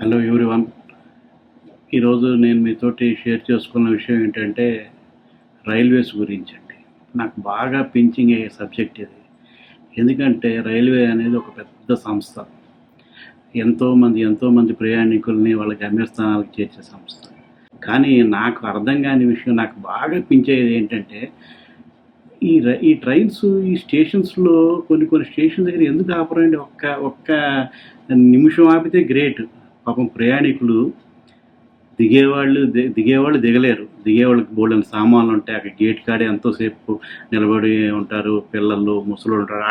Hello everyone. ఈరోజు నేను మీతోటి షేర్ చేసుకున్న విషయం ఏంటంటే రైల్వేస్ గురించి అండి. నాకు బాగా పించింగ్ అయ్యే సబ్జెక్ట్ ఇది. ఎందుకంటే రైల్వే అనేది ఒక పెద్ద సంస్థ. ఎంతోమంది ప్రయాణికుల్ని వాళ్ళ గమ్యస్థానాలకు చేర్చే సంస్థ. కానీ నాకు అర్థం కాని విషయం, నాకు బాగా పించేది ఏంటంటే ఈ ట్రైన్స్ ఈ స్టేషన్స్లో కొన్ని స్టేషన్ దగ్గర ఎందుకు ఆపరండి? ఒక్క ఒక్క నిమిషం ఆపితే గ్రేట్. పాపం ప్రయాణికులు దిగేవాళ్ళు దిగలేరు. దిగేవాళ్ళకి బోల్డెన్ని సామాన్లు ఉంటాయి. అక్కడ గేట్ కాడే ఎంతోసేపు నిలబడి ఉంటారు. పిల్లలు, ముసలోళ్ళు ఉంటారు.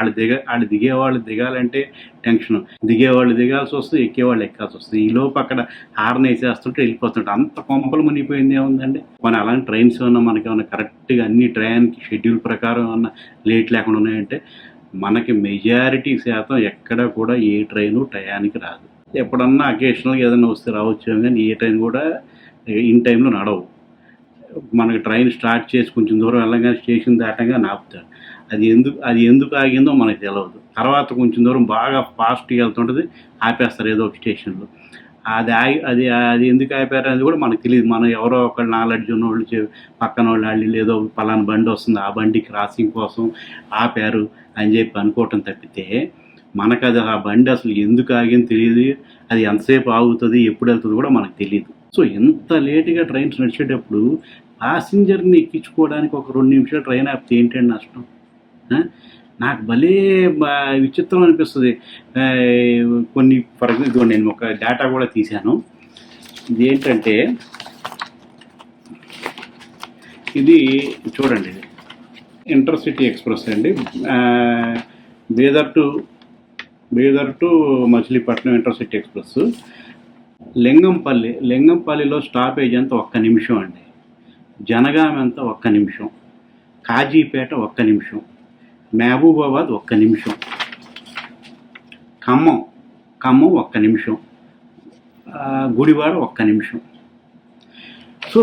వాళ్ళు దిగేవాళ్ళు దిగాలంటే టెన్షన్. దిగేవాళ్ళు దిగాల్సి వస్తుంది, ఎక్కేవాళ్ళు ఎక్కాల్సి వస్తుంది. ఈలోపు అక్కడ హార్న్ వేసేస్తుంటే వెళ్ళిపోతుంటారు. అంత కొంపలు మునిగిపోయింది ఏముందండి. మన అలాంటి ట్రైన్స్ ఏమన్నా మనకేమన్నా కరెక్ట్గా అన్ని ట్రైన్కి షెడ్యూల్ ప్రకారం ఏమన్నా లేట్ లేకుండా ఉన్నాయంటే మనకి మెజారిటీ శాతం ఎక్కడ కూడా ఏ ట్రైను టయానికి రాదు. ఎప్పుడన్నా అకేషనల్గా ఏదైనా వస్తే రావచ్చు, కానీ ఏ ట్రైన్ కూడా ఇన్ టైంలో నడవు. మనకి ట్రైన్ స్టార్ట్ చేసి కొంచెం దూరం వెళ్ళగానే స్టేషన్ దాటంగా ఆపుతారు. అది ఎందుకు ఆగిందో మనకు తెలియదు. తర్వాత కొంచెం దూరం బాగా ఫాస్ట్గా వెళ్తుంటుంది, ఆపేస్తారు ఏదో ఒక స్టేషన్లో. అది ఎందుకు ఆపారు అనేది కూడా మనకు తెలియదు. మనం ఎవరో ఒకళ్ళు నాలెడ్జ్ ఉన్నవాళ్ళు పక్కన వాళ్ళు ఏదో పలానా బండి వస్తుంది, ఆ బండి క్రాసింగ్ కోసం ఆపారు అని చెప్పి అనుకోవటం తప్పితే మనకు ఆ బండి అసలు ఎందుకు ఆగింది తెలియదు. అది ఎంతసేపు ఆగుతుంది, ఎప్పుడు వెళ్తుంది కూడా మనకు తెలియదు. సో ఎంత లేటుగా ట్రైన్స్ నడిచేటప్పుడు ప్యాసింజర్ని ఎక్కించుకోవడానికి ఒక 2 నిమిషాలు ట్రైన్ ఆపితే ఏంటండి నష్టం? నాకు భలే విచిత్రం అనిపిస్తుంది. కొన్ని ఫర్ ఎగ్జాంపుల్ నేను ఒక డేటా కూడా తీశాను. ఇది ఏంటంటే ఇది చూడండి, ఇది ఇంటర్సిటీ ఎక్స్ప్రెస్ అండి. Bidar to Machilipatnam intercity express. లింగంపల్లిలో స్టాపేజ్ అంతా 1 నిమిషం అండి. జనగాం అంతా 1 నిమిషం. కాజీపేట 1 నిమిషం. మహబూబాబాద్ 1 నిమిషం. ఖమ్మం 1 నిమిషం. గుడివాడ 1 నిమిషం. సో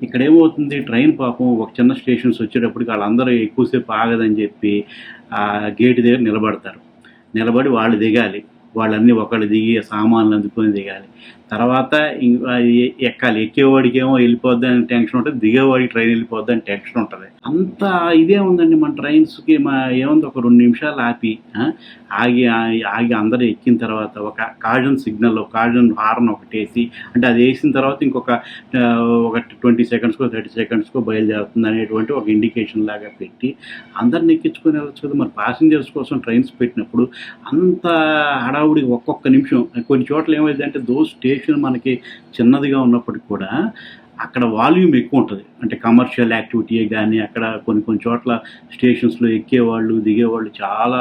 ఇక్కడ ఏమవుతుంది, ట్రైన్ పాపం ఒక చిన్న స్టేషన్స్ వచ్చేటప్పటికి వాళ్ళందరూ ఎక్కువసేపు ఆగదని చెప్పి గేట్ దగ్గర నిలబడి వాళ్ళు దిగాలి. వాళ్ళన్నీ ఒకళ్ళు దిగి సామాన్లు అందుకొని దిగాలి. తర్వాత ఎక్కాలి. ఎక్కేవాడికి ఏమో వెళ్ళిపోద్ది అని టెన్షన్ ఉంటుంది, దిగేవాడికి ట్రైన్ వెళ్ళిపోద్ది అని టెన్షన్ ఉంటుంది. అంత ఇదే ఉందండి మన ట్రైన్స్కి. ఏముంది, ఒక 2 నిమిషాలు ఆపి ఆగి అందరూ ఎక్కిన తర్వాత ఒక కాజన్ హార్న్ ఒకటి వేసి, అంటే అది వేసిన తర్వాత ఇంకొక 20 సెకండ్స్కో 30 సెకండ్స్కో బయలుదేరుతుంది అనేటువంటి ఒక ఇండికేషన్ లాగా పెట్టి అందరిని ఎక్కించుకొని వెళ్ళచ్చు కదా. మరి ప్యాసింజర్స్ కోసం ట్రైన్స్ పెట్టినప్పుడు అంత హడావుడి ఒక్కొక్క నిమిషం. కొన్ని చోట్ల ఏమైందంటే స్టేషన్ మనకి చిన్నదిగా ఉన్నప్పటికీ కూడా అక్కడ వాల్యూమ్ ఎక్కువ ఉంటుంది. అంటే కమర్షియల్ యాక్టివిటీ కానీ అక్కడ కొన్ని చోట్ల స్టేషన్స్లో ఎక్కేవాళ్ళు దిగేవాళ్ళు చాలా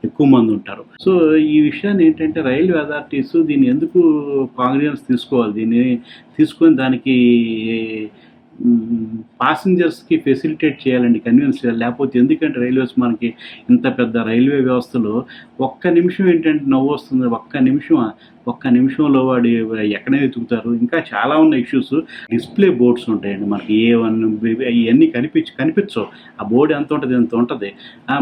ఎక్కువ మంది ఉంటారు. సో ఈ విషయాన్ని ఏంటంటే రైల్వే అథారిటీస్ దీన్ని ఎందుకు కాంగ్రియన్స్ తీసుకోవాలి, దీన్ని తీసుకొని దానికి ప్యాసింజర్స్కి ఫెసిలిటేట్ చేయాలండి, కన్వీన్స్ చేయాలి. లేకపోతే ఎందుకంటే రైల్వేస్ మనకి ఇంత పెద్ద రైల్వే వ్యవస్థలో 1 నిమిషం ఏంటంటే నవ్వు వస్తుంది. 1 నిమిషంలో వాడు ఎక్కడే వెతుకుతారు. ఇంకా చాలా ఉన్న ఇష్యూస్. డిస్ప్లే బోర్డ్స్ ఉంటాయండి మనకి, A1 ఇవన్నీ కనిపించవు. ఆ బోర్డు ఎంత ఉంటుంది.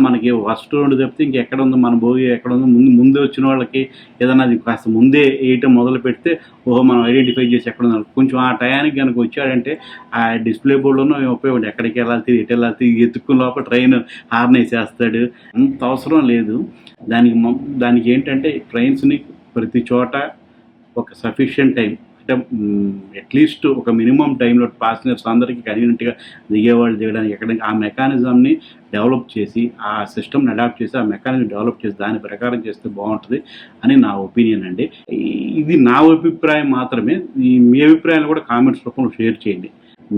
మనకి ఫస్ట్ 2 తప్పితే ఇంకెక్కడ ఉందో మన బోగి ఎక్కడ ఉందో ముందే వచ్చిన వాళ్ళకి ఏదైనా అది కాస్త ముందే వేయటం మొదలు పెడితే మనం ఐడెంటిఫై చేసి ఎక్కడ ఉన్నాం. కొంచెం ఆ టయానికి కనుక వచ్చాడంటే ఆ డిస్ప్లే బోర్డులోనూ ఉపయోగం. ఎక్కడికి వెళ్ళాలి, ఎటు వెళ్ళాలి, ఎత్తుక్కున్న లోపల ట్రైన్ హార్న్ వేసేస్తాడు. అంత అవసరం లేదు దానికి ఏంటంటే ట్రైన్స్ని ప్రతి చోట ఒక సఫిషియంట్ టైం, అంటే అట్లీస్ట్ ఒక మినిమం టైంలో ప్యాసింజర్స్ అందరికీ కన్వీనియంట్గా దిగేవాళ్ళు దిగడానికి ఎక్కడికి ఆ మెకానిజంని డెవలప్ చేసి, ఆ సిస్టమ్ని అడాప్ట్ చేసి, ఆ మెకానిజం డెవలప్ చేసి దాని ప్రకారం చేస్తే బాగుంటుంది అని నా ఒపీనియన్ అండి. ఇది నా అభిప్రాయం మాత్రమే. మీ అభిప్రాయాలు కూడా కామెంట్స్ రూపంలో షేర్ చేయండి.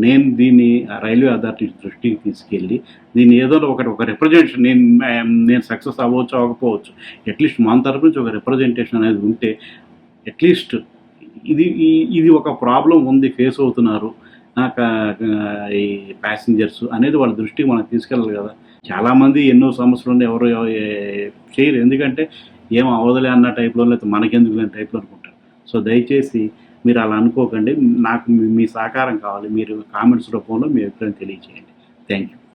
నేను దీన్ని రైల్వే అథారిటీస్ దృష్టికి తీసుకెళ్ళి దీన్ని ఏదో ఒక రిప్రజెంటేషన్, నేను సక్సెస్ అవ్వచ్చు అవ్వకపోవచ్చు, అట్లీస్ట్ మన తరపు నుంచి ఒక రిప్రజెంటేషన్ అనేది ఉంటే అట్లీస్ట్ ఇది ఒక ప్రాబ్లం ఉంది, ఫేస్ అవుతున్నారు ఈ ప్యాసింజర్స్ అనేది వాళ్ళ దృష్టికి మనం తీసుకెళ్ళాలి కదా. చాలామంది ఎన్నో సమస్యలు ఉండి ఎవరు చేయరు, ఎందుకంటే ఏం అవదలే అన్న టైప్లో, లేకపోతే మనకెందుకు లేని టైప్లో అనుకుంటారు. సో దయచేసి మీరు అలా అనుకోకండి. నాకు మీ సహకారం కావాలి. మీరు కామెంట్స్ రూపంలో మీ అభిప్రాయం తెలియజేయండి. Thank you.